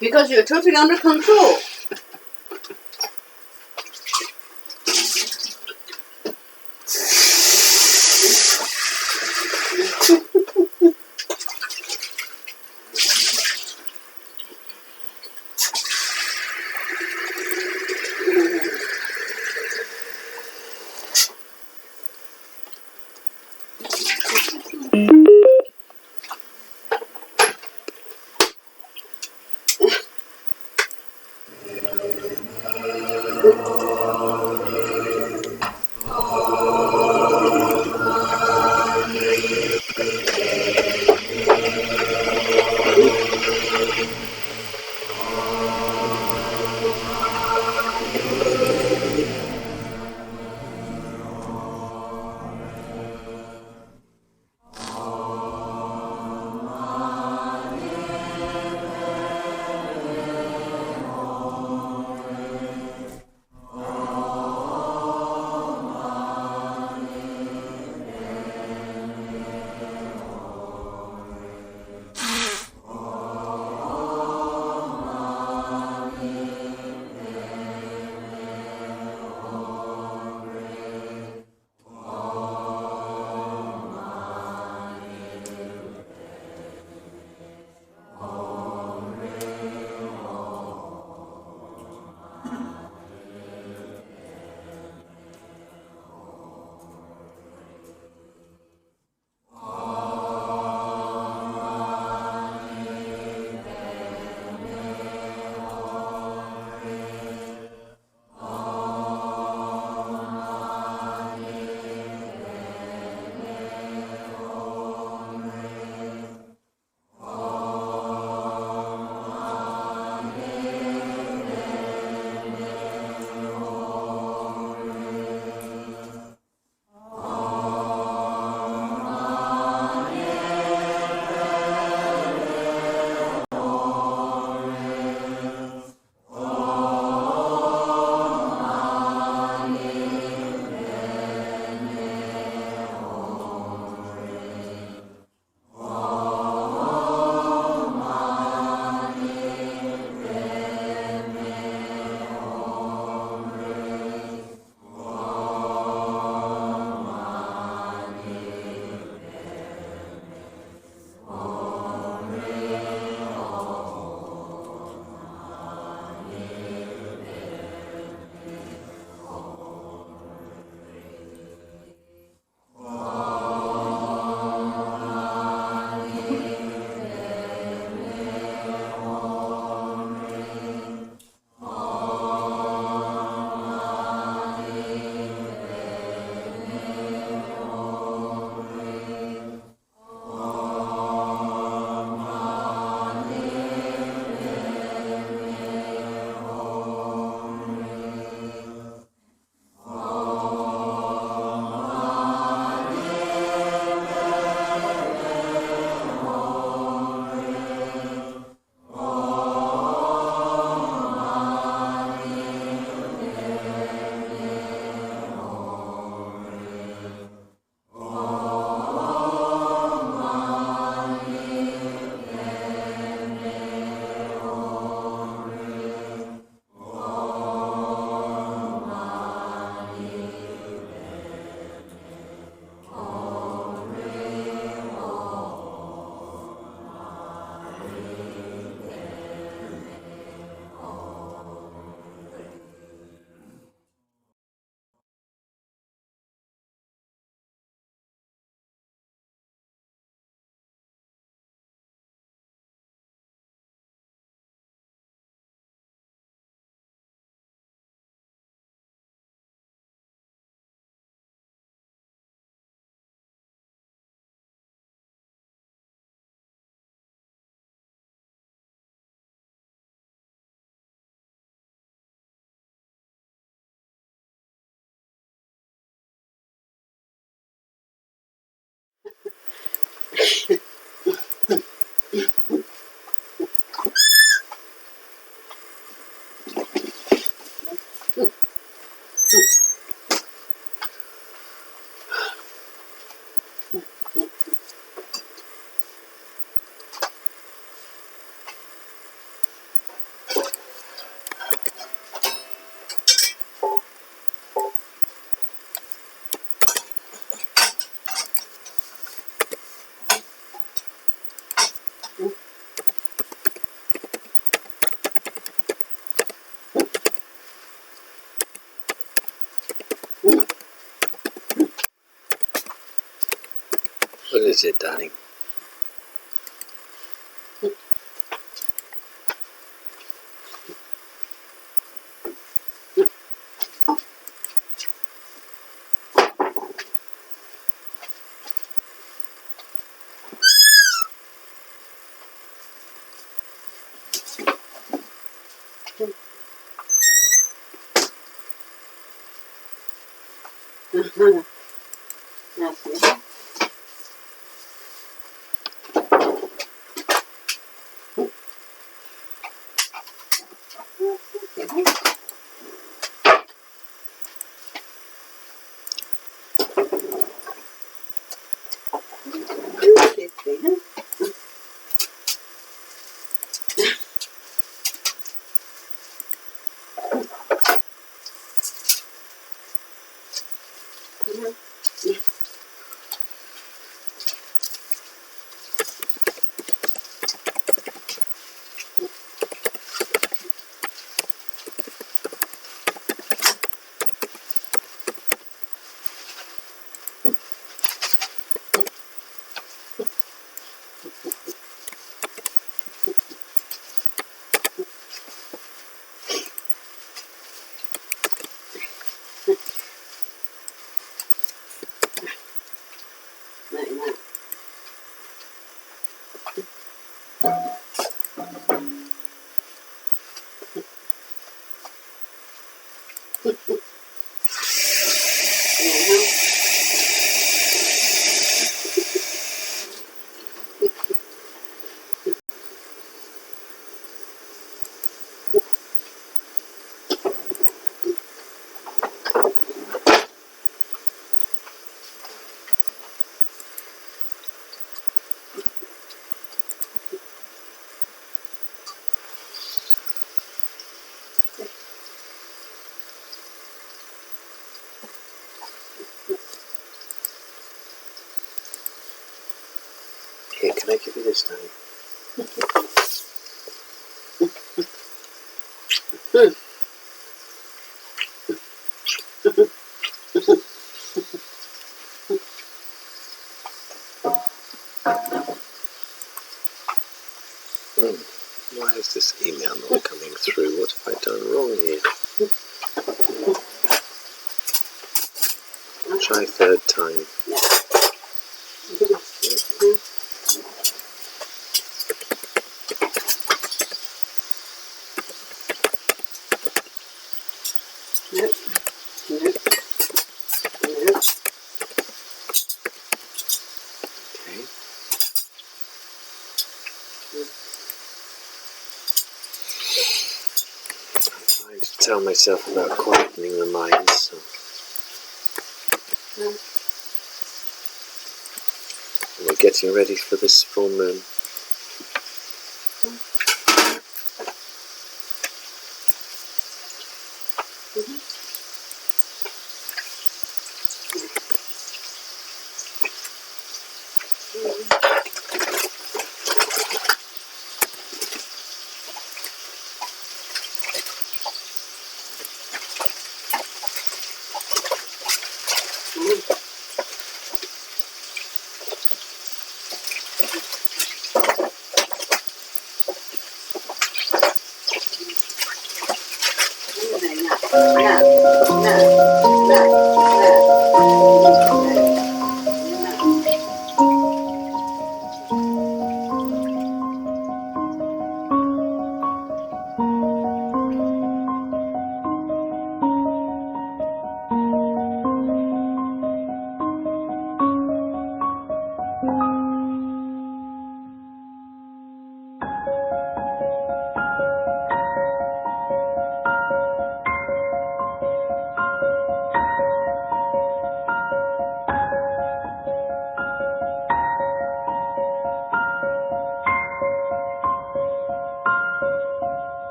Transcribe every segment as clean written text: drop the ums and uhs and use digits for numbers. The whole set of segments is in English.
Because you're totally under control. is it, darling? That's it. Here, can I give you this, darling? Why is this email not coming through? What have I done wrong here? Try third time. Nope. Nope. Nope. Okay. I'm trying to tell myself about quietening the mind, so. We're getting ready for this full moon.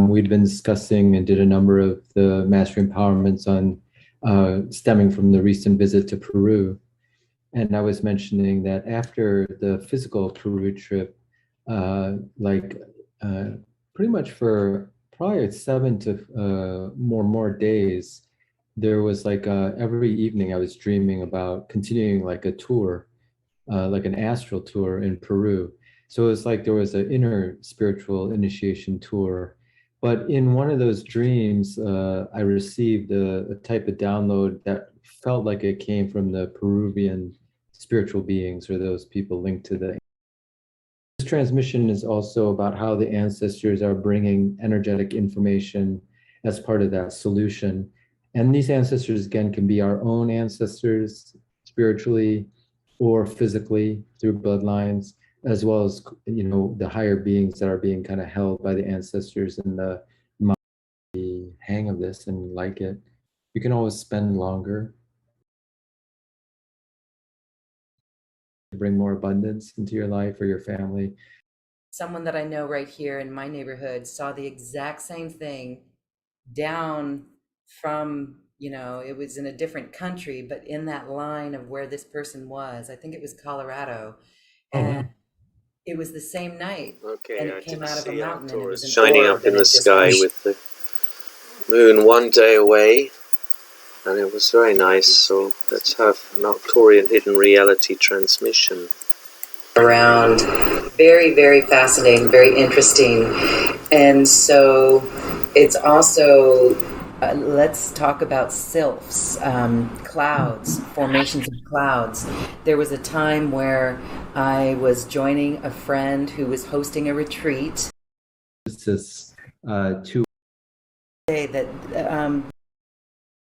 We'd been discussing and did a number of the mastery empowerments on stemming from the recent visit to Peru. And I was mentioning that after the physical Peru trip, like pretty much for probably 7 to more days. There was like every evening I was dreaming about continuing like a tour, like an astral tour in Peru. So it was like there was an inner spiritual initiation tour. But in one of those dreams, I received a type of download that felt like it came from the Peruvian spiritual beings or those people linked to the. This transmission is also about how the ancestors are bringing energetic information as part of that solution. And these ancestors, again, can be our own ancestors spiritually or physically through bloodlines, as well as, you know, the higher beings that are being kind of held by the ancestors and the hang of this and like it. You can always spend longer, bring more abundance into your life or your family. Someone that I know right here in my neighborhood saw the exact same thing down from, you know, it was in a different country, but in that line of where this person was. I think it was Colorado. And it was the same night. Okay, and I it came did out of a see our mountain, and it was Taurus an shining orb, up in and the it just sky went- with the moon one day away, and it was very nice. So let's have an Arcturian hidden reality transmission. around. Very, very fascinating, very interesting. And so it's also, let's talk about sylphs, clouds, formations of clouds. There was a time where I was joining a friend who was hosting a retreat. It's just two. That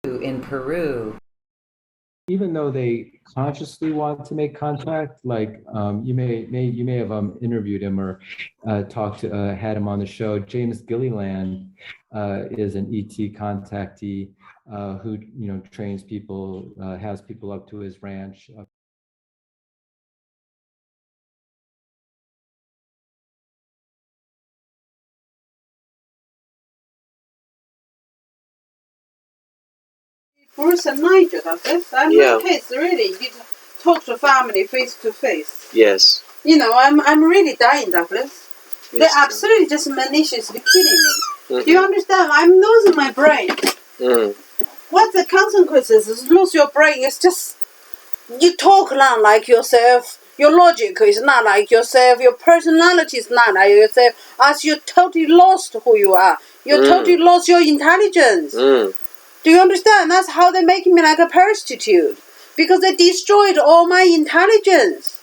in Peru. Even though they consciously want to make contact, like you may have interviewed him or had him on the show. James Gilliland is an ET contactee who, you know, trains people, has people up to his ranch. Bruce and Nigel, does this? I'm Yeah. not kids, really. You talk to family face to face. Yes. You know, I'm really dying, Douglas. Yes, They're absolutely just maliciously killing me. Mm-hmm. Do you understand? I'm losing my brain. Mm. What the consequences is lose your brain. It's just, you talk not like yourself. Your logic is not like yourself. Your personality is not like yourself. As you totally lost who you are. You totally lost your intelligence. Mm. Do you understand? That's how they make me like a prostitute. Because they destroyed all my intelligence.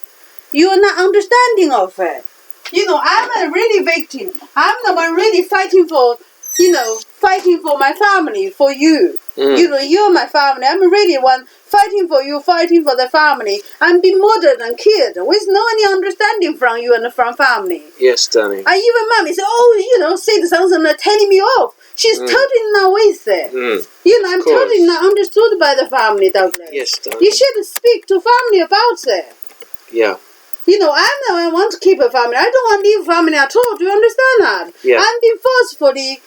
You are not understanding of it. You know, I'm a really victim. I'm the one really fighting for, you know, fighting for my family, for you. You know, you're my family. I'm really one fighting for you, fighting for the family. I'm being murdered and killed with no any understanding from you and from family. Yes, darling. And even mommy said, oh, you know, say something telling me off. She's totally not with it. You know, I'm totally not understood by the family, Douglas. Yes, darling. You should speak to family about it. Yeah. You know, I want to keep a family. I don't want to leave family at all. Do you understand that? Yeah. I'm being forcefully,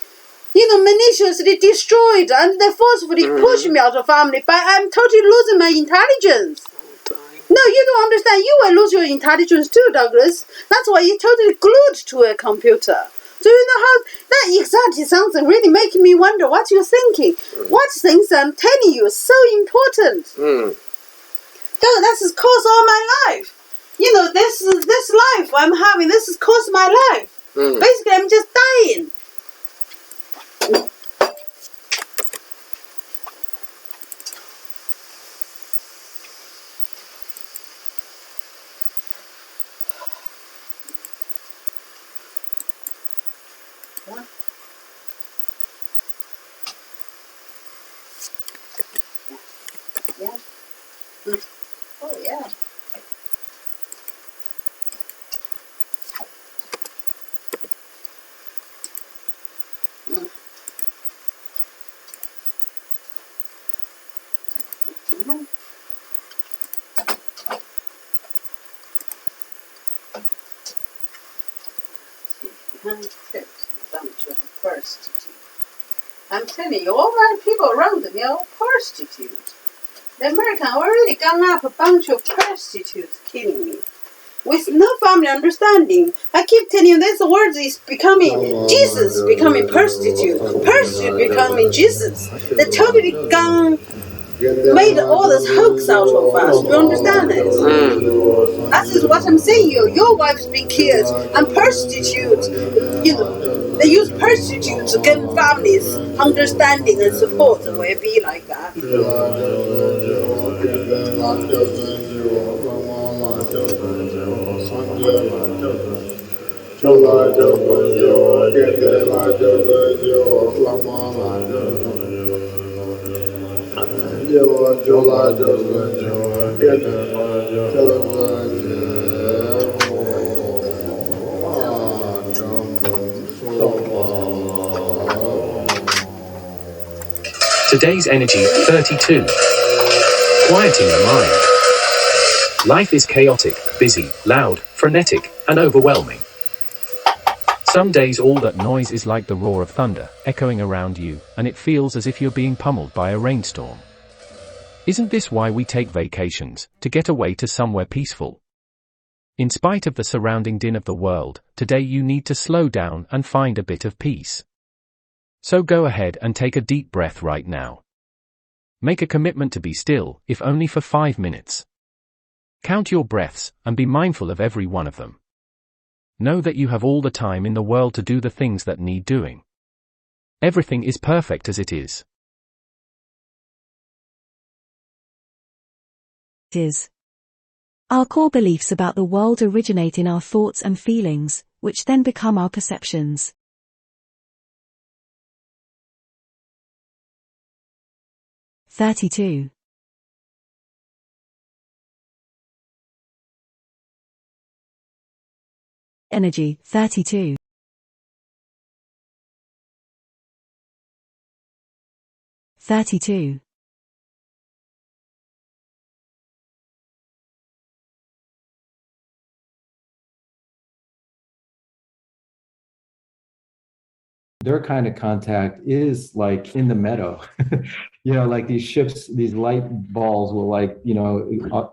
you know, maliciously destroyed, and they forcefully push me out of family. But I'm totally losing my intelligence. No, you don't understand. You will lose your intelligence too, Douglas. That's why you're totally glued to a computer. Do you know how that exactly something really making me wonder what you're thinking? What things I'm telling you is so important. That has caused all my life. You know, this life I'm having, this has caused my life. Basically, I'm just dying. What? Yeah. Oh, yeah. Prostitute. I'm telling you, all my people around me are prostitutes. The Americans already gone up a bunch of prostitutes killing me. with no family understanding. I keep telling you this word is becoming Jesus, becoming prostitute becoming Jesus. They totally gone, made all this hoax out of us. Do you understand this? That is what I'm saying. Your wife's been killed and prostitute. They use prostitutes to gain families understanding and support. It will be like that. Today's energy 32. Quieting the mind. Life is chaotic, busy, loud, frenetic, and overwhelming. Some days all that noise is like the roar of thunder, echoing around you, and it feels as if you're being pummeled by a rainstorm. Isn't this why we take vacations, to get away to somewhere peaceful? In spite of the surrounding din of the world, today you need to slow down and find a bit of peace. So go ahead and take a deep breath right now. Make a commitment to be still, if only for 5 minutes. Count your breaths, and be mindful of every one of them. Know that you have all the time in the world to do the things that need doing. Everything is perfect as it is. Our core beliefs about the world originate in our thoughts and feelings, which then become our perceptions. (32) Energy 32. Their kind of contact is like in the meadow. Like these ships, these light balls will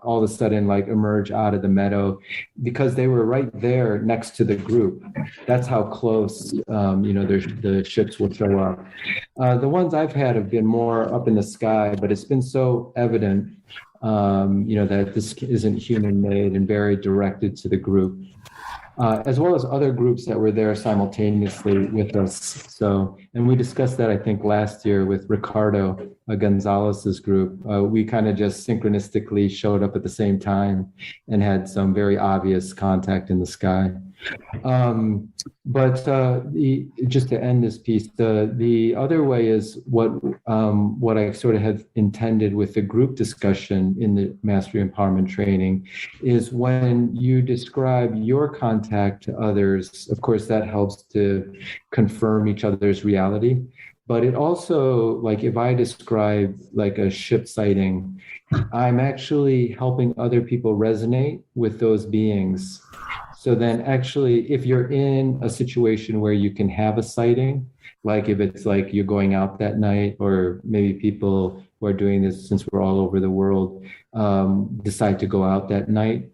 all of a sudden like emerge out of the meadow because they were right there next to the group. That's how close, the ships will show up. The ones I've had have been more up in the sky, but it's been so evident, that this isn't human made and very directed to the group. As well as other groups that were there simultaneously with us. So, and we discussed that, I think, last year with Ricardo Gonzalez's group. We kind of just synchronistically showed up at the same time and had some very obvious contact in the sky. Just to end this piece, the other way is what I sort of have intended with the group discussion in the Mastery Empowerment training is when you describe your contact to others, of course, that helps to confirm each other's reality. But it also, like if I describe like a ship sighting, I'm actually helping other people resonate with those beings. So then actually, if you're in a situation where you can have a sighting, like if it's like you're going out that night, or maybe people who are doing this since we're all over the world decide to go out that night,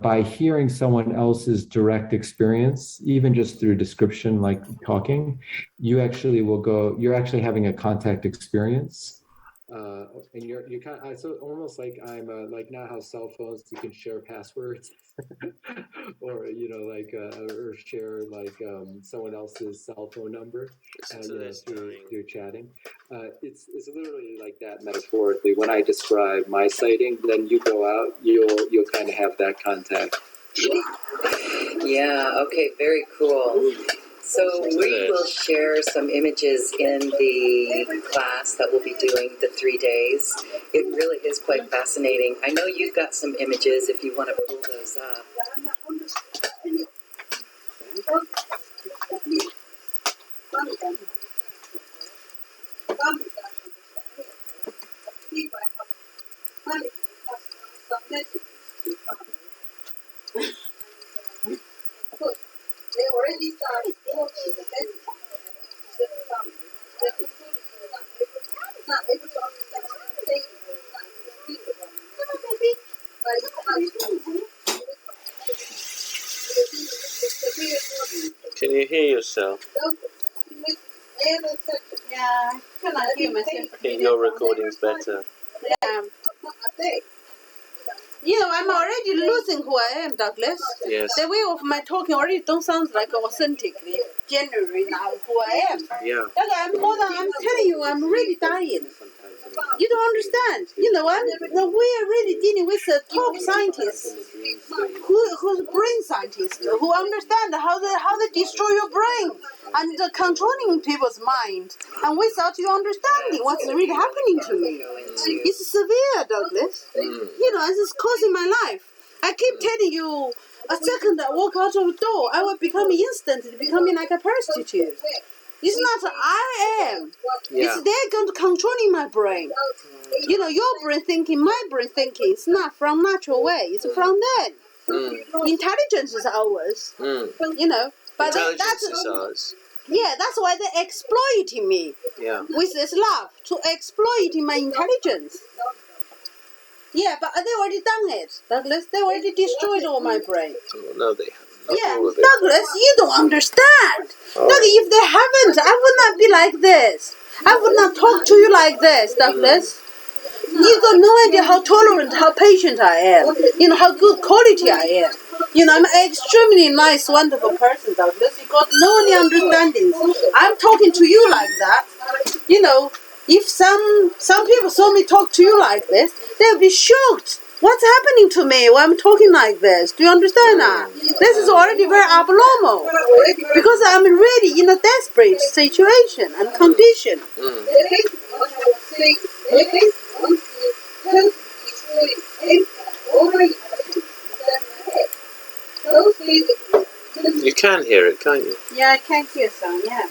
by hearing someone else's direct experience, even just through description, like talking, you're actually having a contact experience. And you kind of, so almost like I'm like now how cell phones you can share passwords, or or share like someone else's cell phone number through chatting. It's literally like that metaphorically. When I describe my sighting, then you go out, you'll kind of have that contact. Yeah, okay, very cool. So we will share some images in the class that we'll be doing the 3 days. It really is quite fascinating. I know you've got some images if you want to pull those up. They already started building the you hear yourself? Yeah, I cannot hear myself. I think your recording's better. Yeah. You know, I'm already losing who I am, Douglas. Yes. The way of my talking already don't sound like authentically, genuinely now who I am. Yeah. I'm telling you, I'm really dying. You don't understand. You know, we're really dealing with a top scientist, who's brain scientist, who understand how they destroy your brain and controlling people's mind, and without you understanding what's really happening to me. It's severe, Douglas. You know, it's causing my life. I keep telling you, a second I walk out of the door, I will become instantly becoming like a prostitute. It's not I am. Yeah. It's they're going to controlling my brain. You know, your brain thinking, my brain thinking. It's not from natural way. It's from them. Intelligence is ours. You know, but Intelligence is ours. Yeah, that's why they're exploiting me. Yeah. With this love to exploiting my intelligence. Yeah, but they already done it, Douglas. They already destroyed all my brain. Oh, no, they haven't. Yeah, All of it. Douglas, you don't understand. Oh. Douglas, if they haven't, I would not be like this. I would not talk to you like this, Douglas. You got no idea how tolerant, how patient I am. You know, how good quality I am. You know, I'm an extremely nice, wonderful person, Douglas. You got no any understandings. I'm talking to you like that. You know, if some people saw me talk to you like this, they'll be shocked. What's happening to me when I'm talking like this? Do you understand that? This is already very abnormal. Because I'm really in a desperate situation and condition. You can hear it, can't you? Yeah, I can hear some, yeah.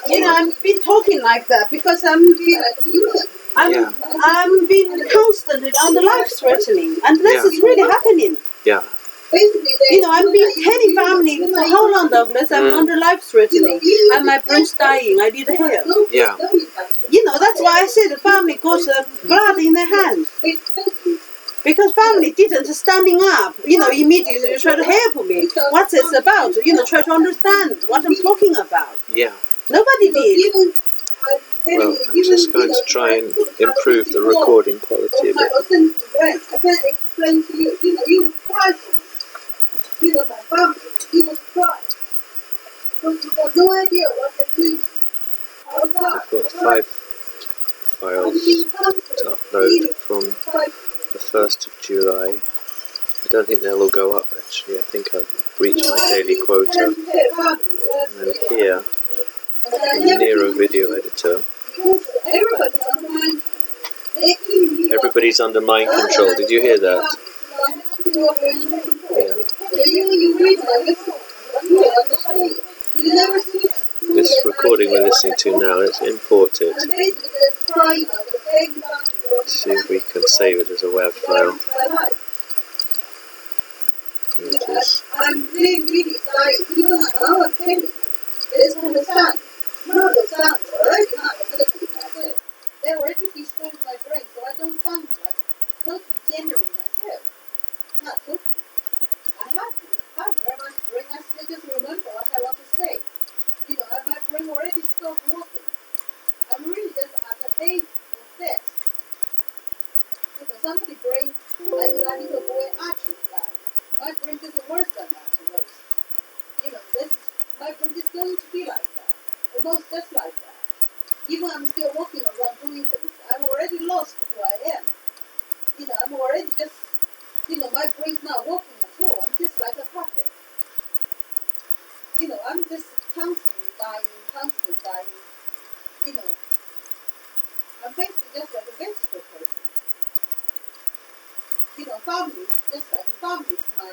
You know, I'm been talking like that because I'm being constantly on the life threatening, and this is really happening. Yeah. You know, I'm being telling family for how long, Douglas? I'm under life threatening, and my brain's dying. I need help. Yeah. You know, that's why I said the family got blood in their hands. Because family didn't standing up, you know, immediately try to help me. What's it about? You know, try to understand what I'm talking about. Yeah. Nobody did. Well, I'm just going to try and improve the recording quality a bit. I can't explain to you. You know, you would cry for me. You know, my family, you would cry. Because you got no idea what they're doing. I've got 5 files to upload from the 1st of July. I don't think they'll all go up actually. I think I've reached my daily quota. And then here, in the Nero video editor, everybody's under mind control. Did you hear that? Yeah. This recording we're listening to now, let's import it. See if we can save it as a WAV file. Here it is. I'm really sorry. Even now I'm telling you, this kind of sound, not the sound, already not myself. They already destroyed my brain, so I don't sound like totally genuine myself. Not totally. I have very much brain. I still just remember what I want to say. You know, my brain already stopped working. I'm really just at the age of death. You know, somebody brain like that little boy Archie died. My brain is worse than that, almost. You know, my brain is going to be like that. Almost just like that. Even I'm still walking around doing things, I'm already lost who I am. I'm already just, my brain's not working at all. I'm just like a puppet. I'm just constantly dying. I'm basically just like a vegetable person. Family, just like a family is my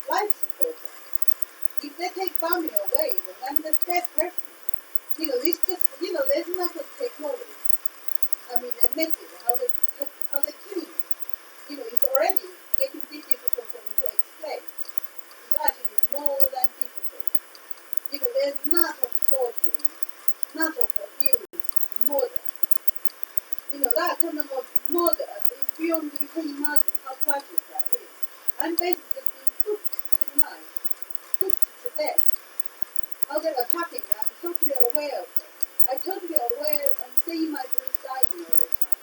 life supporter. If they take family away, then I'm the dead person. It's just, there's nothing technology. I mean, they're messing how they kill you. It's already getting a bit difficult for me to explain. It's actually more than difficult. There's not of torture, not of abuse, murder. That kind of murder is beyond you can imagine how tragic that is. I'm basically just being cooked in life, cooked to death. How they're attacking me, I'm totally aware of it. I'm totally aware and seeing my brain dying all the time.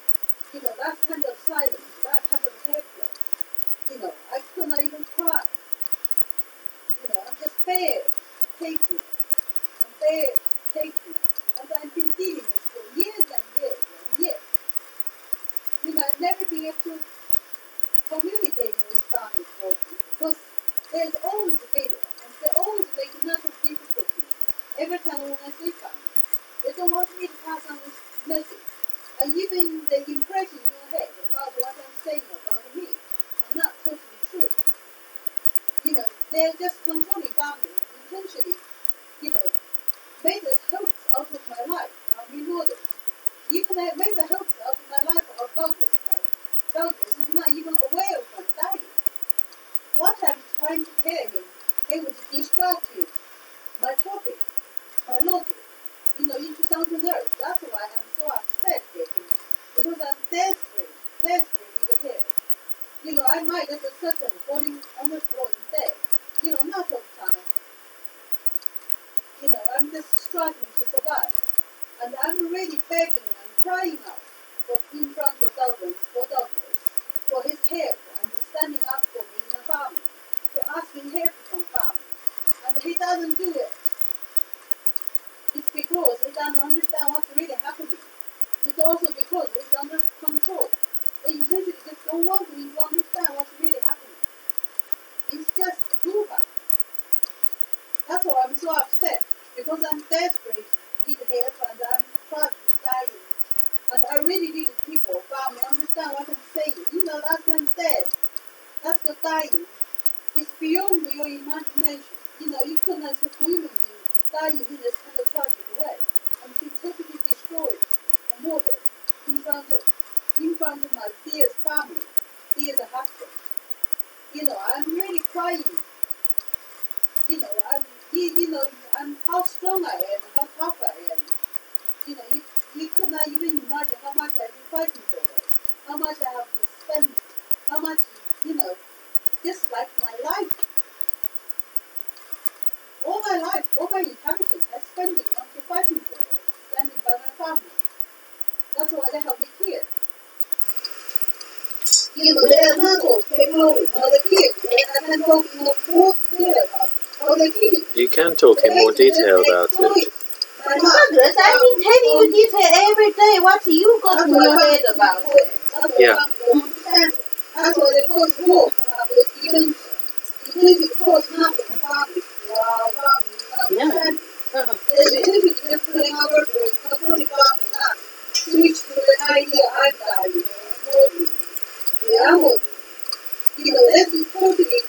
That kind of silence, that kind of helpless. I could not even cry. I'm just there, taking it. I'm there, taking it. And I've been dealing with it for years and years and years. I've never been able to communicate with family properly because there's always a failure and they always make enough of difficulty. Every time when I see family, they don't want me to pass on this message. And even the impression in your head about what I'm saying about me are not totally true. They're just controlling families intentionally, made us hopes out of my life, and we know this. Even they made the hopes out of my life of Douglas life. Douglas is not even aware of him dying. What I'm trying to tell him, it would distract you, my topic, my logic, into something else. That's why I'm so upset with him, because I'm desperate with the hair. I might just accept him falling on the floor instead. Not all the time. I'm just struggling to survive. And I'm really begging and crying out in front of Douglas, for his help and standing up for me in the family, for asking help from family. And he doesn't do it. It's because he doesn't understand what's really happening. It's also because he's under control. They essentially just don't want him to understand what's really happening. It's just hoo-ha. That's why I'm so upset, because I'm desperate, need help, and I'm tragically dying. And I really need people, family, understand what I'm saying. That's when death, that's the dying. It's beyond your imagination. You couldn't as a human being dying in this kind of tragic way. I'm being totally destroyed and murdered in front of my dearest family, dearest husband. I'm really crying. I'm how strong I am, how tough I am. You could not even imagine how much I've been fighting for it, how much I have to spend, how much, just like my life. All my life, all my intelligence, I spend it on to fighting for it, standing by my family. That's why they have me here. They're not all technology, how they kill. I can talk in more detail about how they kill. You can talk in more detail about it. Douglas, I've been telling you detail every day. What you got in your head about it? Yeah. That's why they cause war. Even if it cause nothing, family. Yeah. They just putting our work with controlling family, not switch to the idea I'm dying. Yeah, this is totally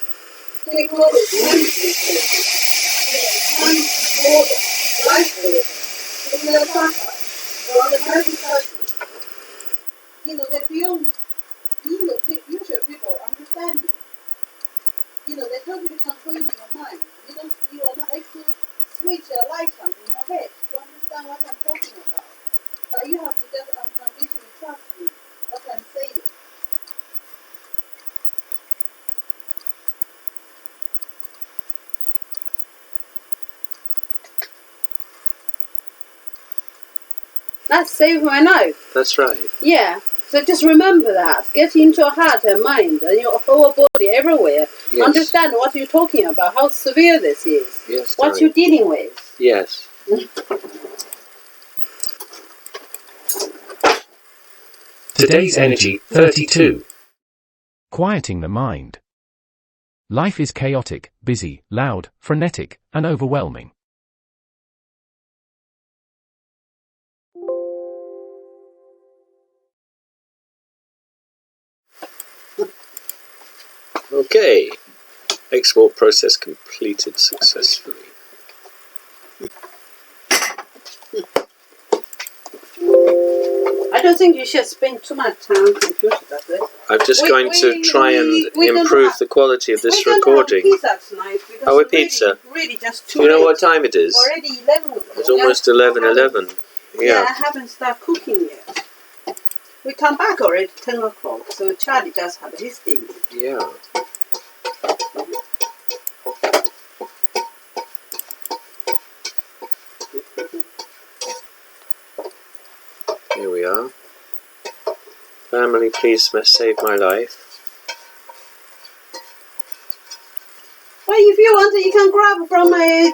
technology. One border, life border. They're beyond usual people understanding. They're totally controlling your mind. You are not able to switch a light on in your head to understand what I'm talking about. But you have to just unconditionally trust me, what I'm saying. That saved my life. That's right. Yeah. So just remember that. Get into your heart and mind and your whole body, everywhere. Yes. Understand what you're talking about, how severe this is. Yes. What you're dealing with. Yes. Today's energy, 32. Quieting the mind. Life is chaotic, busy, loud, frenetic, and overwhelming. Okay. Export process completed successfully. I don't think you should spend too much time on computer, does it? I'm just going to try and improve the quality of this recording. We're going to have pizza tonight because Oh, a pizza. Really just Do you know what time it is? Already 11 o'clock. It's almost 11:11. Yeah, I haven't started cooking yet. We come back already 10 o'clock, so Charlie does have his dinner. Yeah. Here we are. Family, please save my life. Well, if you want, you can grab from a.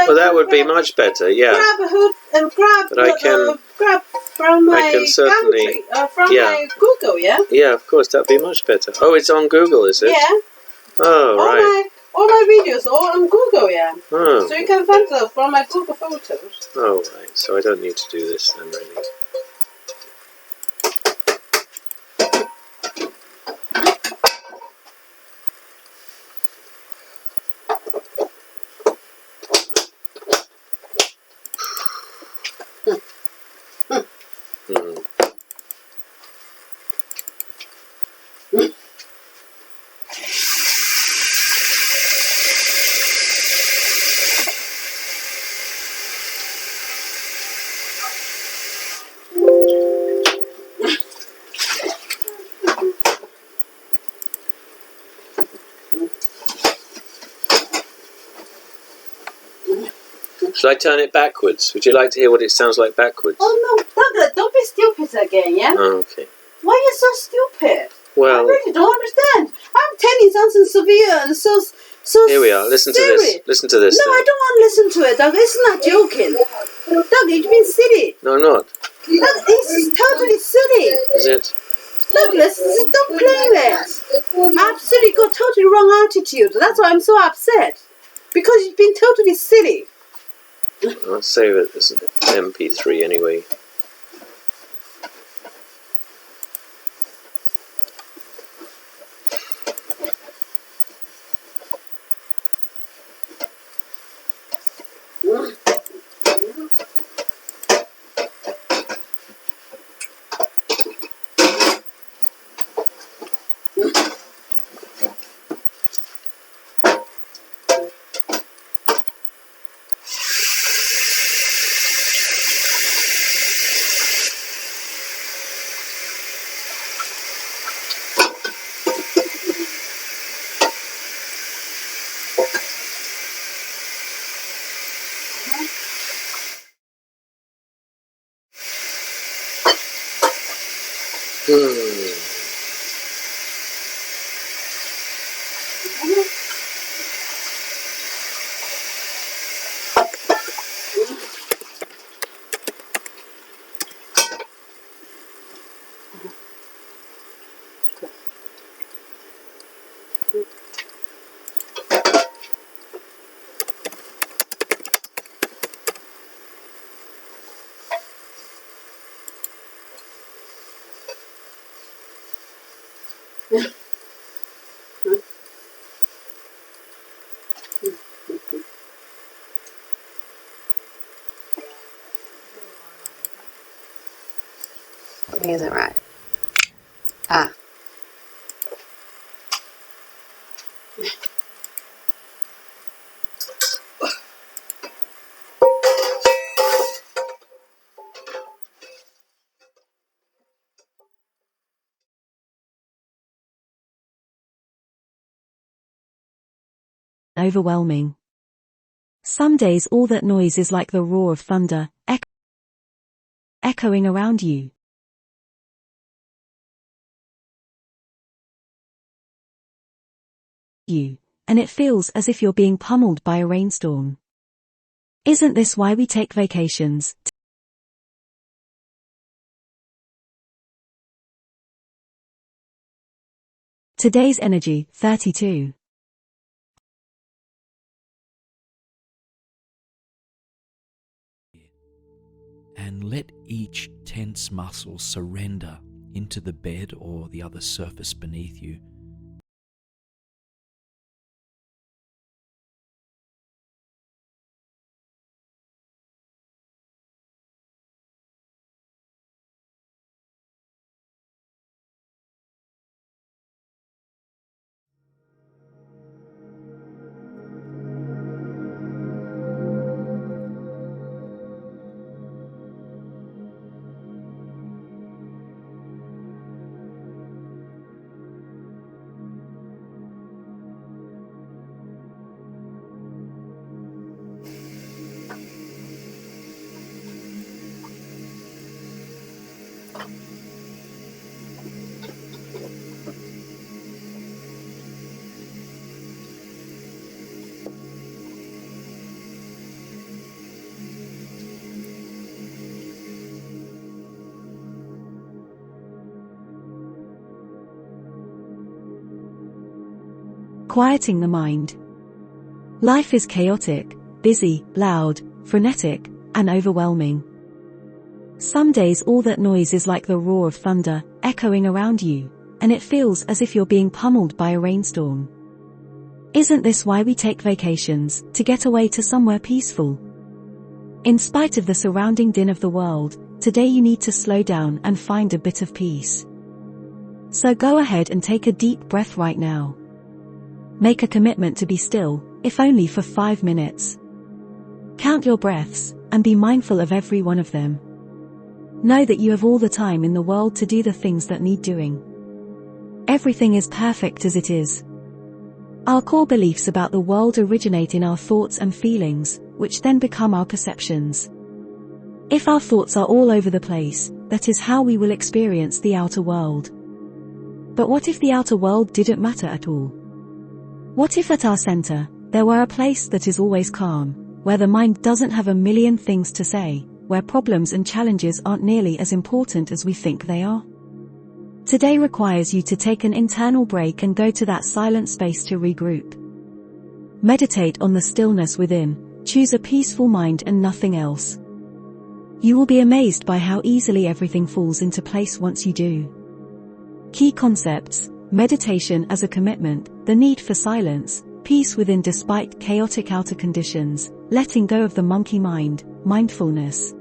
Well, that would be much better. Yeah. Grab a hood and grab. But I can. Grab from my I can certainly. country, from my Google, yeah. Yeah, of course, that'd be much better. Oh, it's on Google, is it? Yeah. Oh, right. All my videos are on Google, yeah. Oh. So you can find them from my Google Photos. Oh, right. So I don't need to do this then, really. Shall I turn it backwards? Would you like to hear what it sounds like backwards? Oh no, Douglas, don't be stupid again, yeah? Oh, okay. Why are you so stupid? Well, I really don't understand. I'm telling something severe and so here we are. Listen serious. to this. Listen to this. No, then. I don't want to listen to it, Doug. It's not joking. Doug, you've been silly. No, I'm not. Doug, it's totally silly. Is it? Douglas, don't play this. Absolutely got totally wrong attitude. That's why I'm so upset. Because you've been totally silly. I'll save it as an MP3 anyway. Something isn't right. Ah. Overwhelming. Some days all that noise is like the roar of thunder, echoing around you. And it feels as if you're being pummeled by a rainstorm. Isn't this why we take vacations? Today's energy, 32. And let each tense muscle surrender into the bed or the other surface beneath you. Quieting the mind. Life is chaotic, busy, loud, frenetic, and overwhelming. Some days all that noise is like the roar of thunder, echoing around you, and it feels as if you're being pummeled by a rainstorm. Isn't this why we take vacations, to get away to somewhere peaceful? In spite of the surrounding din of the world, today you need to slow down and find a bit of peace. So go ahead and take a deep breath right now. Make a commitment to be still, if only for 5 minutes. Count your breaths, and be mindful of every one of them. Know that you have all the time in the world to do the things that need doing. Everything is perfect as it is. Our core beliefs about the world originate in our thoughts and feelings, which then become our perceptions. If our thoughts are all over the place, that is how we will experience the outer world. But what if the outer world didn't matter at all? What if at our center, there were a place that is always calm, where the mind doesn't have a million things to say, where problems and challenges aren't nearly as important as we think they are? Today requires you to take an internal break and go to that silent space to regroup. Meditate on the stillness within, choose a peaceful mind and nothing else. You will be amazed by how easily everything falls into place once you do. Key concepts: meditation as a commitment, the need for silence, peace within despite chaotic outer conditions, letting go of the monkey mind, mindfulness.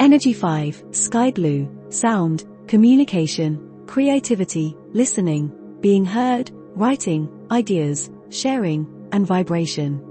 Energy 5, sky blue, sound, communication, creativity, listening, being heard, writing, ideas, sharing, and vibration.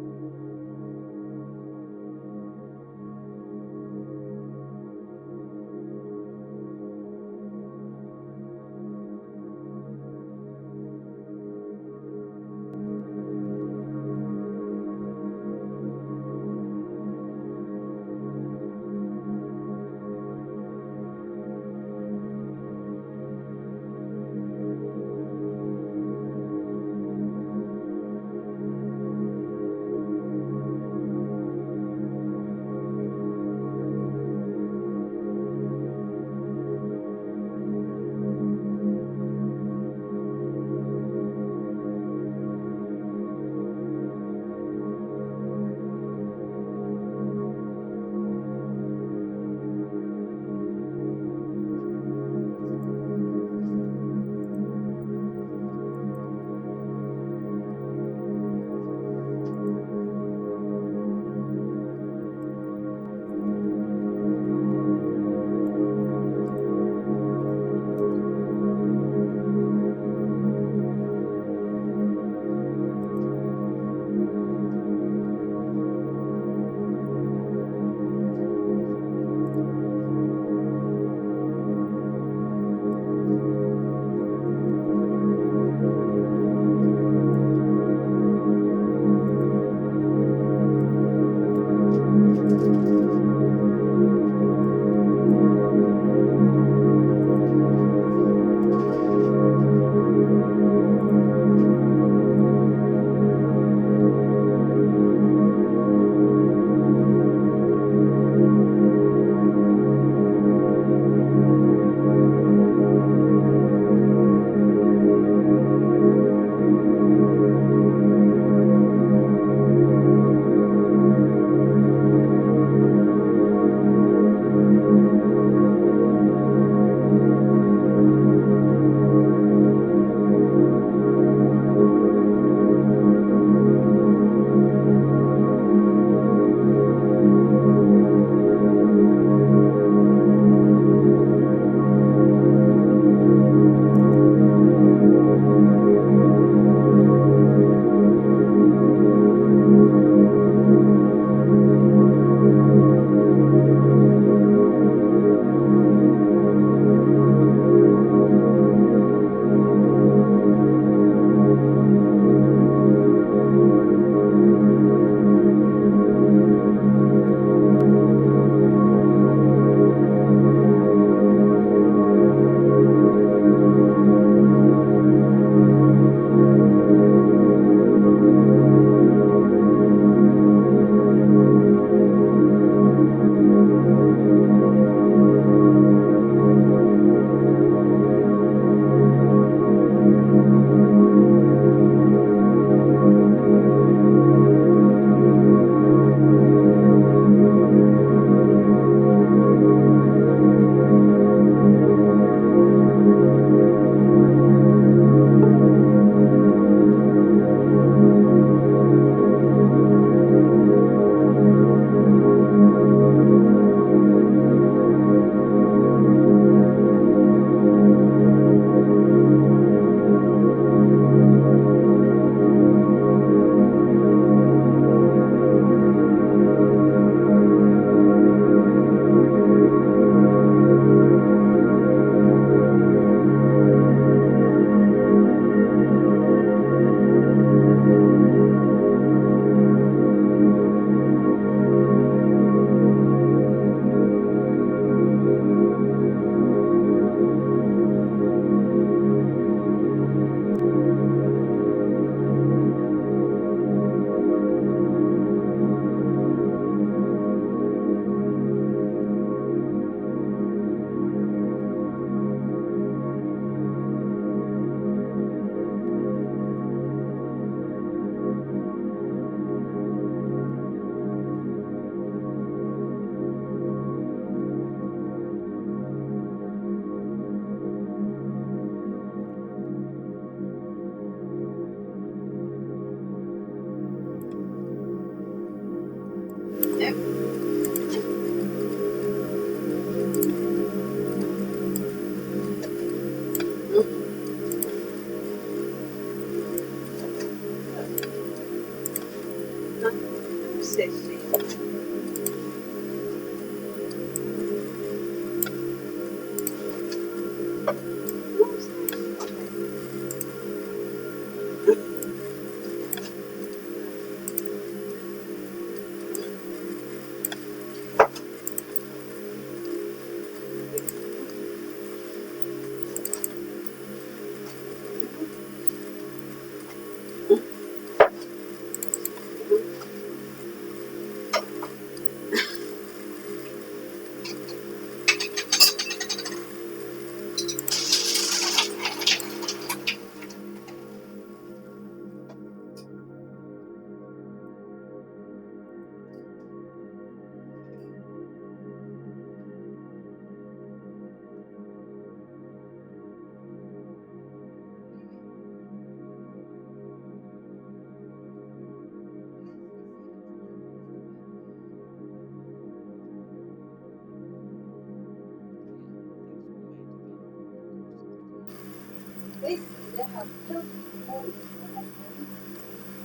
Basically, they have just more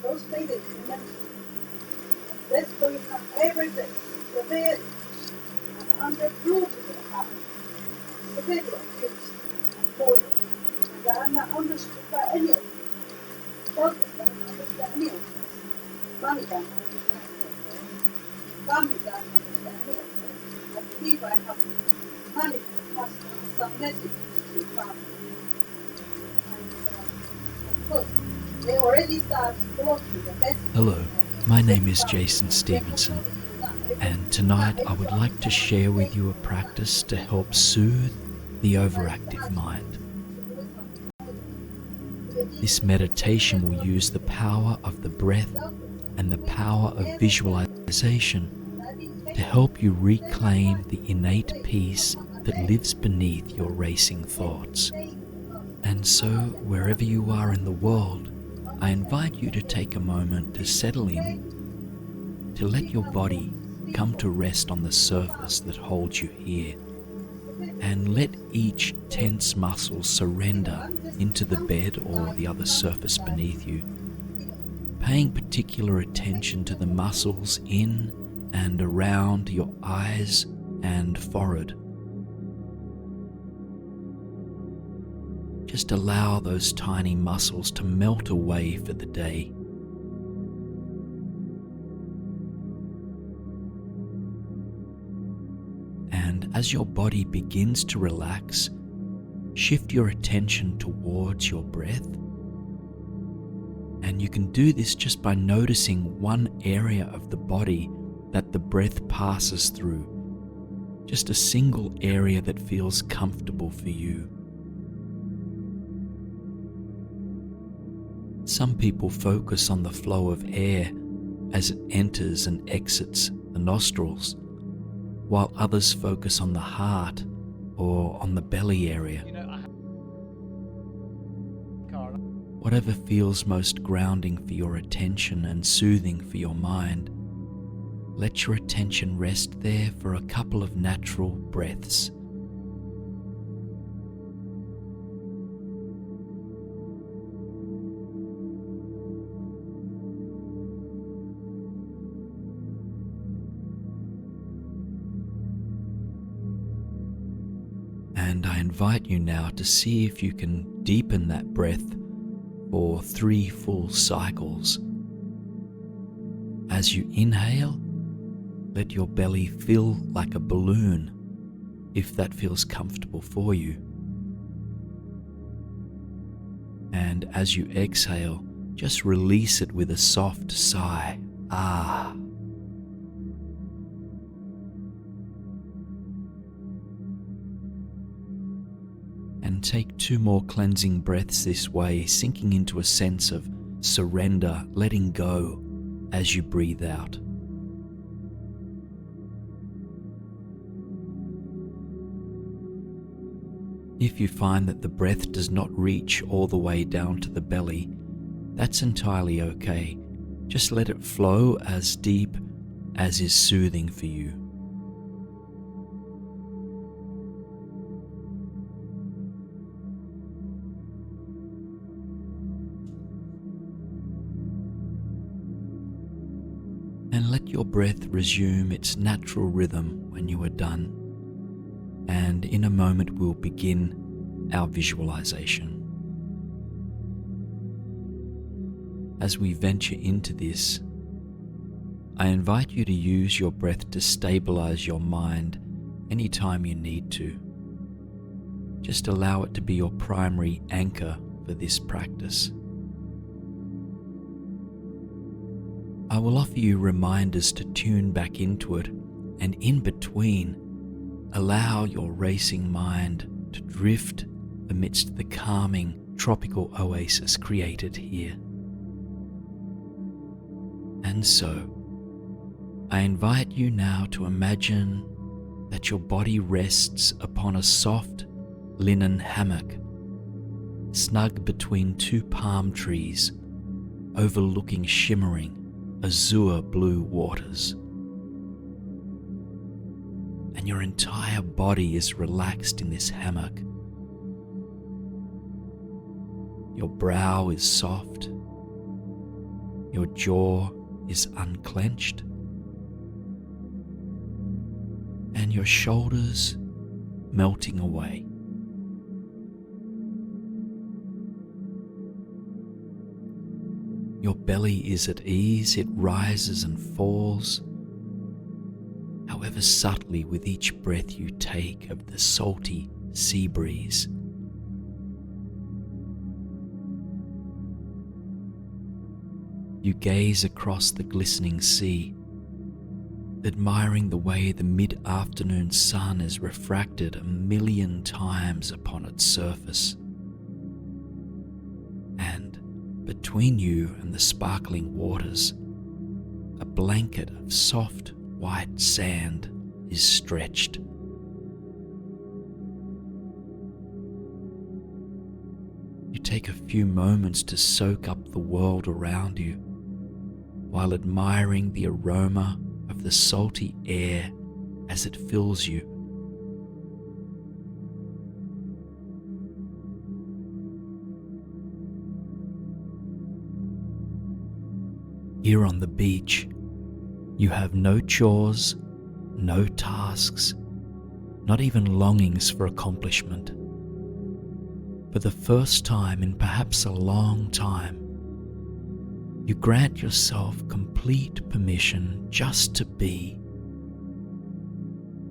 those basic dimensions. That's going on every day. The bed and underfloor to the house. The bed was used and ordered. And they are not understood by any of them. Doctors don't understand any of this. Money don't understand any of this. Family don't understand any of this. I believe I have money to pass on some messages to family. They already start blocking the message. Hello, my name is Jason Stevenson, and tonight I would like to share with you a practice to help soothe the overactive mind. This meditation will use the power of the breath and the power of visualization to help you reclaim the innate peace that lives beneath your racing thoughts. And so, wherever you are in the world, I invite you to take a moment to settle in, to let your body come to rest on the surface that holds you here, and let each tense muscle surrender into the bed or the other surface beneath you, paying particular attention to the muscles in and around your eyes and forehead. Just allow those tiny muscles to melt away for the day. And as your body begins to relax, shift your attention towards your breath. And you can do this just by noticing one area of the body that the breath passes through. Just a single area that feels comfortable for you. Some people focus on the flow of air as it enters and exits the nostrils, while others focus on the heart or on the belly area. Whatever feels most grounding for your attention and soothing for your mind, let your attention rest there for a couple of natural breaths. And I invite you now to see if you can deepen that breath for 3 full cycles. As you inhale, let your belly fill like a balloon, if that feels comfortable for you. And as you exhale, just release it with a soft sigh. Ah. And take 2 more cleansing breaths this way, sinking into a sense of surrender, letting go as you breathe out. If you find that the breath does not reach all the way down to the belly, that's entirely okay. Just let it flow as deep as is soothing for you. And let your breath resume its natural rhythm when you are done. And in a moment we'll begin our visualization. As we venture into this, I invite you to use your breath to stabilize your mind anytime you need to. Just allow it to be your primary anchor for this practice. I will offer you reminders to tune back into it, and in between, allow your racing mind to drift amidst the calming tropical oasis created here. And so, I invite you now to imagine that your body rests upon a soft linen hammock, snug between two palm trees, overlooking shimmering azure blue waters. And your entire body is relaxed in this hammock. Your brow is soft, your jaw is unclenched, and your shoulders melting away. Your belly is at ease, it rises and falls, however subtly with each breath you take of the salty sea breeze. You gaze across the glistening sea, admiring the way the mid-afternoon sun is refracted 1,000,000 times upon its surface. And between you and the sparkling waters, a blanket of soft white sand is stretched. You take a few moments to soak up the world around you, while admiring the aroma of the salty air as it fills you. Here on the beach, you have no chores, no tasks, not even longings for accomplishment. For the first time in perhaps a long time, you grant yourself complete permission just to be.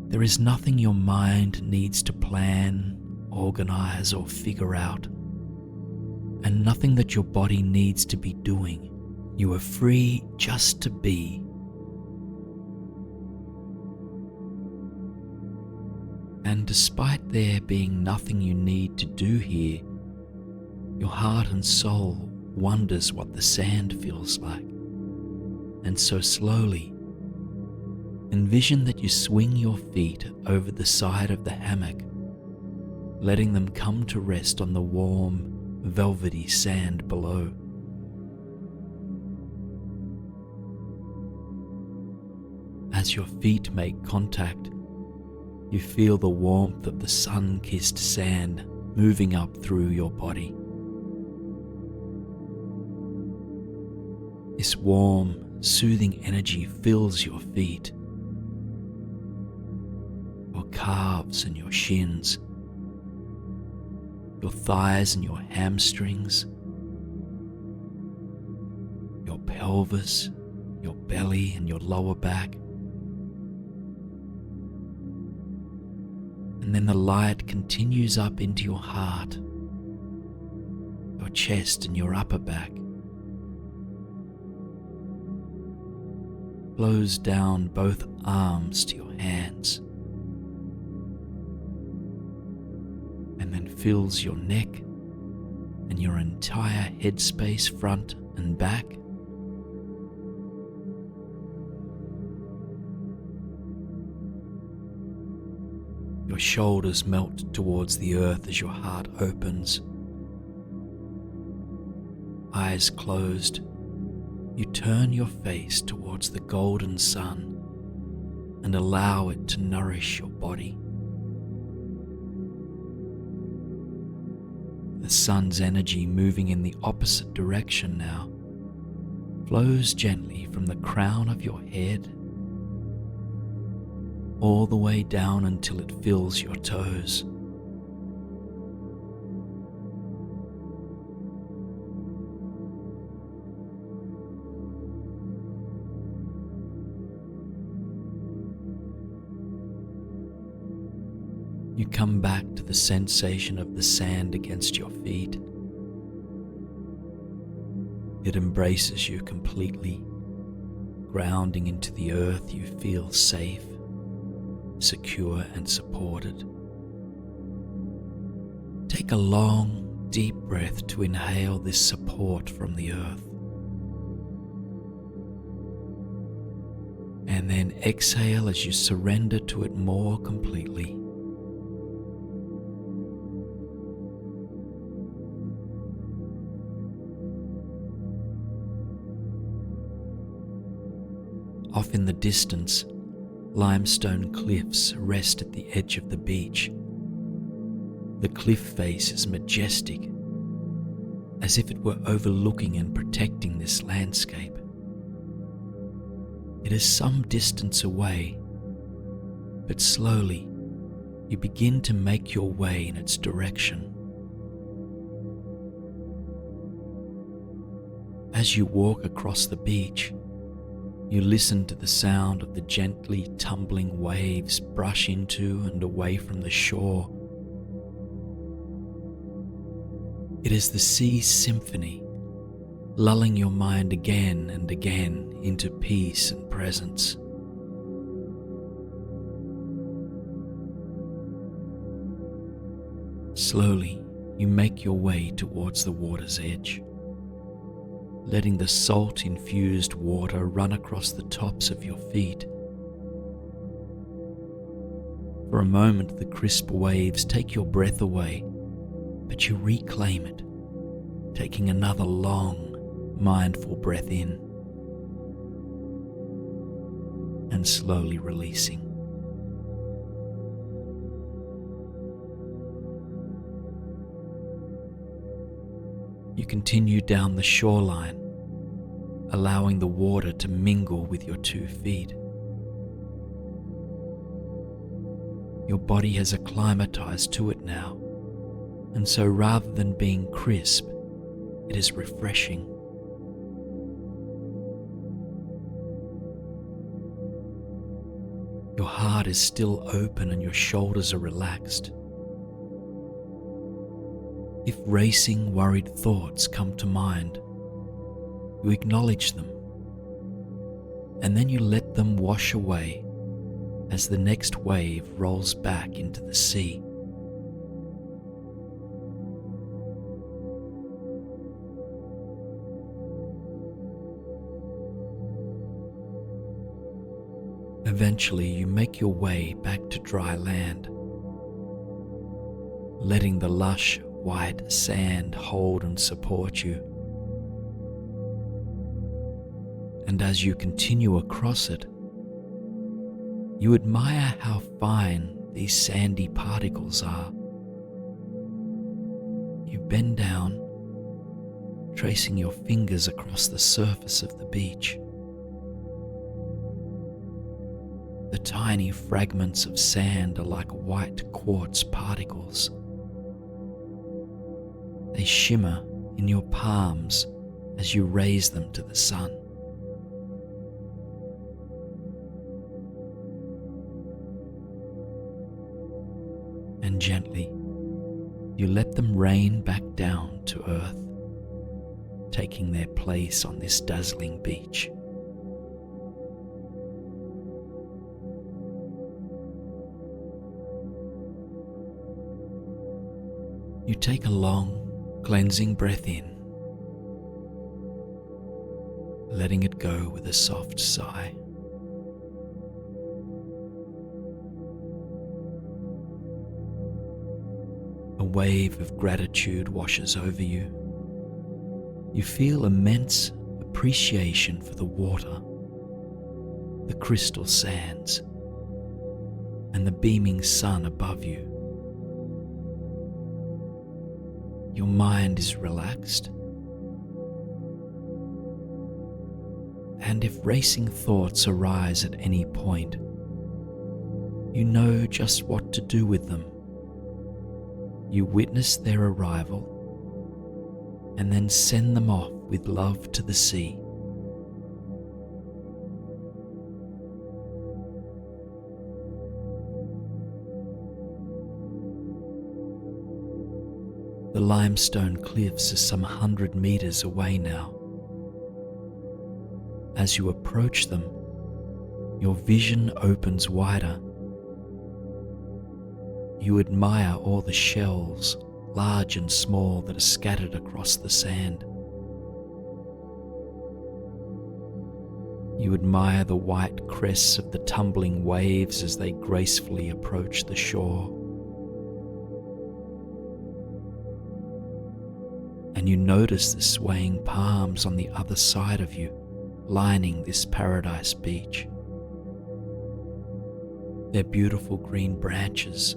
There is nothing your mind needs to plan, organize, or figure out, and nothing that your body needs to be doing. You are free just to be. And despite there being nothing you need to do here, your heart and soul wonders what the sand feels like. And so slowly, envision that you swing your feet over the side of the hammock, letting them come to rest on the warm, velvety sand below. As your feet make contact, you feel the warmth of the sun-kissed sand moving up through your body. This warm, soothing energy fills your feet, your calves and your shins, your thighs and your hamstrings, your pelvis, your belly and your lower back. And then the light continues up into your heart, your chest and your upper back, flows down both arms to your hands, and then fills your neck and your entire headspace, front and back. Your shoulders melt towards the earth as your heart opens. Eyes closed, you turn your face towards the golden sun and allow it to nourish your body. The sun's energy moving in the opposite direction now, flows gently from the crown of your head all the way down until it fills your toes. You come back to the sensation of the sand against your feet. It embraces you completely. Grounding into the earth, you feel safe, secure, and supported. Take a long, deep breath to inhale this support from the earth. And then exhale as you surrender to it more completely. Off in the distance, limestone cliffs rest at the edge of the beach. The cliff face is majestic, as if it were overlooking and protecting this landscape. It is some distance away, but slowly you begin to make your way in its direction. As you walk across the beach, you listen to the sound of the gently tumbling waves brush into and away from the shore. It is the sea's symphony, lulling your mind again and again into peace and presence. Slowly, you make your way towards the water's edge, letting the salt-infused water run across the tops of your feet. For a moment, the crisp waves take your breath away, but you reclaim it, taking another long, mindful breath in, and slowly releasing. You continue down the shoreline, allowing the water to mingle with your 2 feet. Your body has acclimatized to it now, and so rather than being crisp, it is refreshing. Your heart is still open and your shoulders are relaxed. If racing, worried thoughts come to mind, you acknowledge them, and then you let them wash away as the next wave rolls back into the sea. Eventually, you make your way back to dry land, letting the lush white sand hold and support you. And as you continue across it, you admire how fine these sandy particles are. You bend down, tracing your fingers across the surface of the beach. The tiny fragments of sand are like white quartz particles. They shimmer in your palms as you raise them to the sun. And gently, you let them rain back down to earth, taking their place on this dazzling beach. You take a long, cleansing breath in, letting it go with a soft sigh. A wave of gratitude washes over you. You feel immense appreciation for the water, the crystal sands, and the beaming sun above you. Your mind is relaxed, and if racing thoughts arise at any point, you know just what to do with them. You witness their arrival and then send them off with love to the sea. The limestone cliffs are some 100 meters away now. As you approach them, your vision opens wider. You admire all the shells, large and small, that are scattered across the sand. You admire the white crests of the tumbling waves as they gracefully approach the shore. And you notice the swaying palms on the other side of you, lining this paradise beach. Their beautiful green branches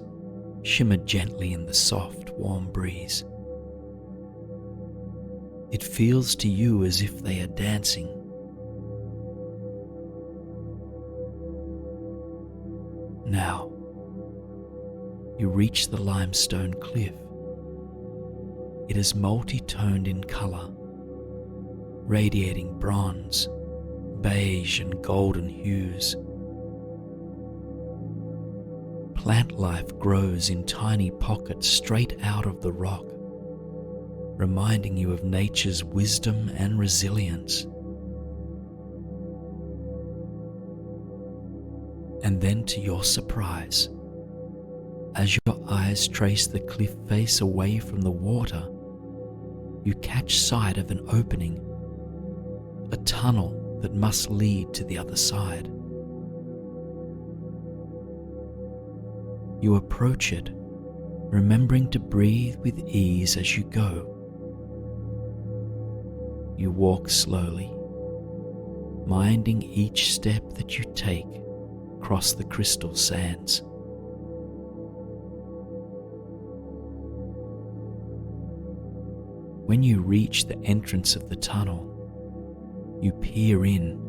shimmer gently in the soft, warm breeze. It feels to you as if they are dancing. Now, you reach the limestone cliff. It is multi-toned in color, radiating bronze, beige and golden hues. Plant life grows in tiny pockets straight out of the rock, reminding you of nature's wisdom and resilience. And then, to your surprise, as your eyes trace the cliff face away from the water, you catch sight of an opening, a tunnel that must lead to the other side. You approach it, remembering to breathe with ease as you go. You walk slowly, minding each step that you take across the crystal sands. When you reach the entrance of the tunnel, you peer in.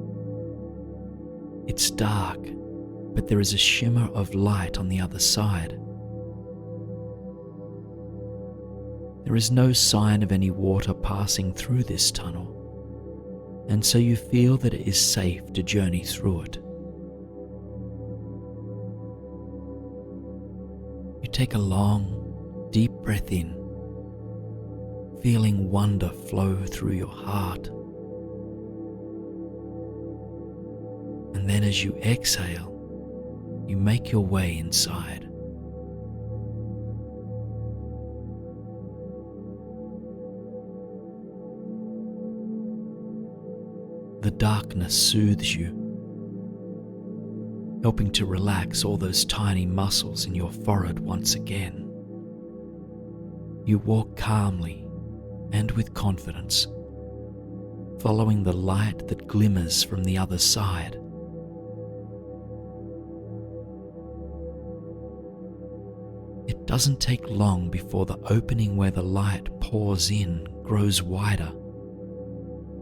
It's dark, but there is a shimmer of light on the other side. There is no sign of any water passing through this tunnel, and so you feel that it is safe to journey through it. You take a long, deep breath in, feeling wonder flow through your heart. And then as you exhale, you make your way inside. The darkness soothes you, helping to relax all those tiny muscles in your forehead once again. You walk calmly and with confidence, following the light that glimmers from the other side. It doesn't take long before the opening where the light pours in grows wider.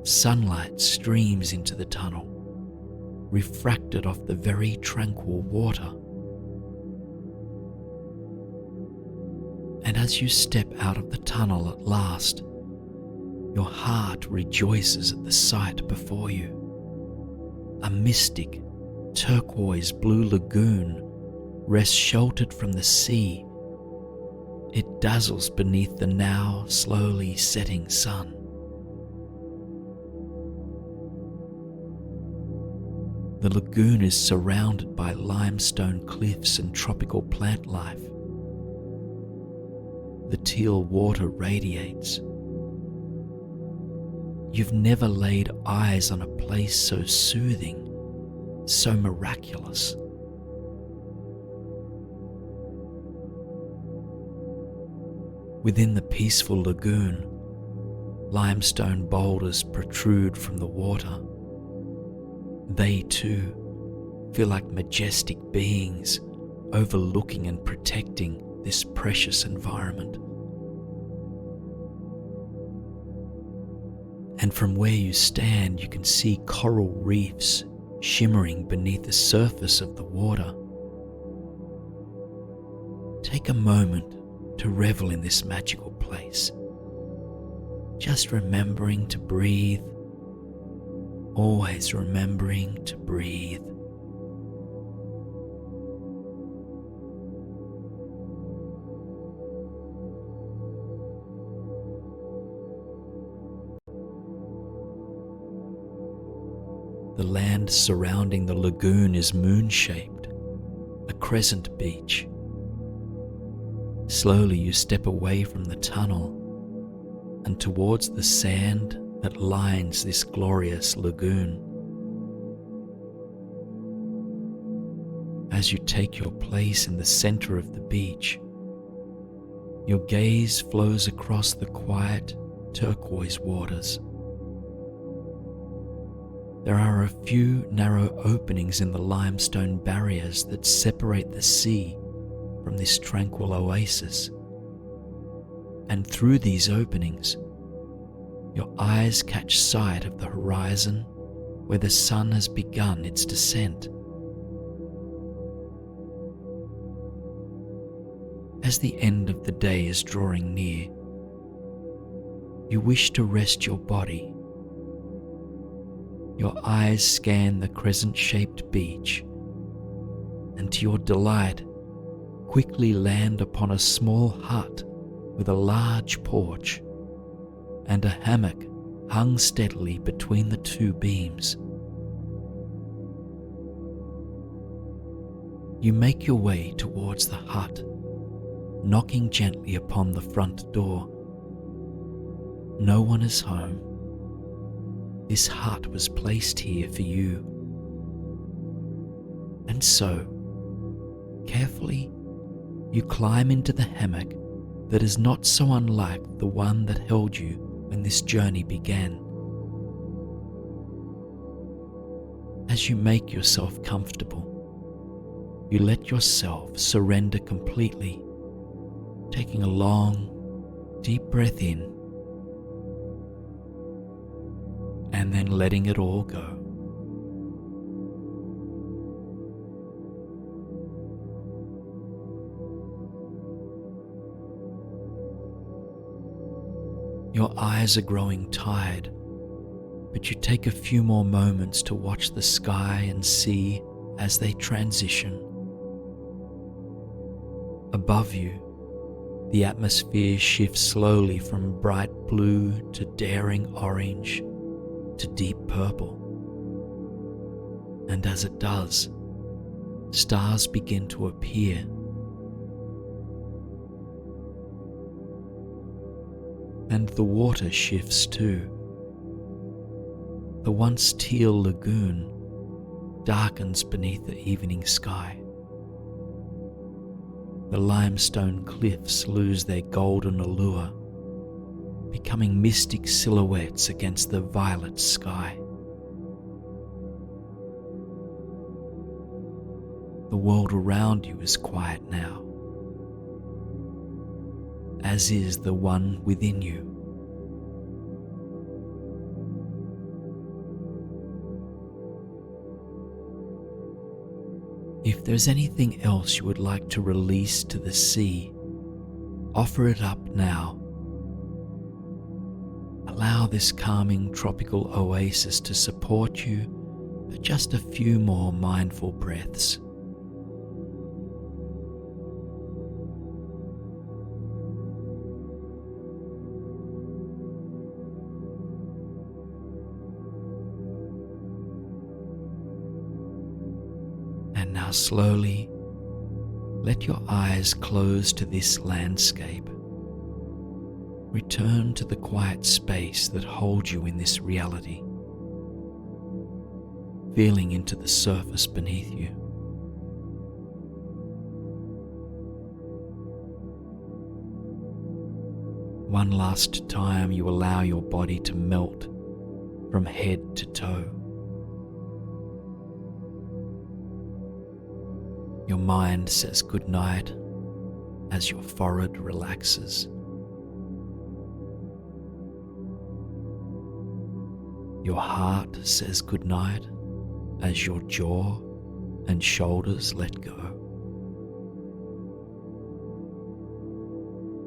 Sunlight streams into the tunnel, refracted off the very tranquil water. And as you step out of the tunnel at last, your heart rejoices at the sight before you. A mystic, turquoise blue lagoon rests sheltered from the sea. It dazzles beneath the now slowly setting sun. The lagoon is surrounded by limestone cliffs and tropical plant life. The teal water radiates. You've never laid eyes on a place so soothing, so miraculous. Within the peaceful lagoon, limestone boulders protrude from the water. They too feel like majestic beings overlooking and protecting this precious environment. And from where you stand, you can see coral reefs shimmering beneath the surface of the water. Take a moment to revel in this magical place, just remembering to breathe, always remembering to breathe. The land surrounding the lagoon is moon-shaped, a crescent beach. Slowly you step away from the tunnel and towards the sand that lines this glorious lagoon. As you take your place in the center of the beach, your gaze flows across the quiet turquoise waters. There are a few narrow openings in the limestone barriers that separate the sea from this tranquil oasis. And through these openings, your eyes catch sight of the horizon where the sun has begun its descent. As the end of the day is drawing near, you wish to rest your body. Your eyes scan the crescent-shaped beach, and to your delight, quickly land upon a small hut with a large porch and a hammock hung steadily between the two beams. You make your way towards the hut, knocking gently upon the front door. No one is home. This hut was placed here for you. And so, carefully, you climb into the hammock that is not so unlike the one that held you when this journey began. As you make yourself comfortable, you let yourself surrender completely, taking a long, deep breath in, and then letting it all go. Your eyes are growing tired, but you take a few more moments to watch the sky and sea as they transition. Above you, the atmosphere shifts slowly from bright blue to daring orange to deep purple. And as it does, stars begin to appear. And the water shifts too. The once teal lagoon darkens beneath the evening sky. The limestone cliffs lose their golden allure, becoming mystic silhouettes against the violet sky. The world around you is quiet now, as is the one within you. If there's anything else you would like to release to the sea, offer it up now. Allow this calming tropical oasis to support you for just a few more mindful breaths. And now slowly, let your eyes close to this landscape. Return to the quiet space that holds you in this reality, feeling into the surface beneath you. One last time you allow your body to melt from head to toe. Your mind says goodnight as your forehead relaxes. Your heart says goodnight as your jaw and shoulders let go.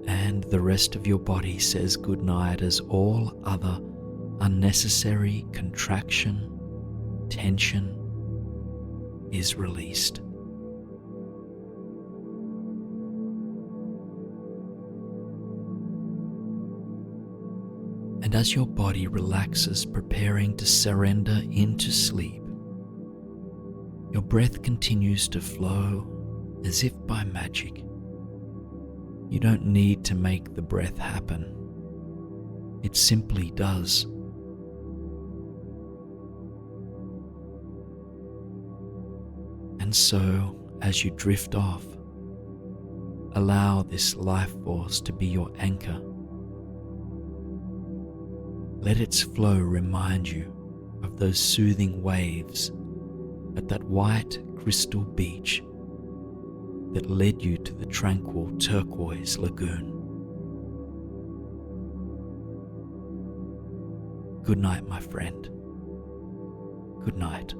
And the rest of your body says goodnight as all other unnecessary contraction, tension is released. And as your body relaxes, preparing to surrender into sleep, your breath continues to flow as if by magic. You don't need to make the breath happen. It simply does. And so, as you drift off, allow this life force to be your anchor. Let its flow remind you of those soothing waves at that white crystal beach that led you to the tranquil turquoise lagoon. Good night, my friend. Good night.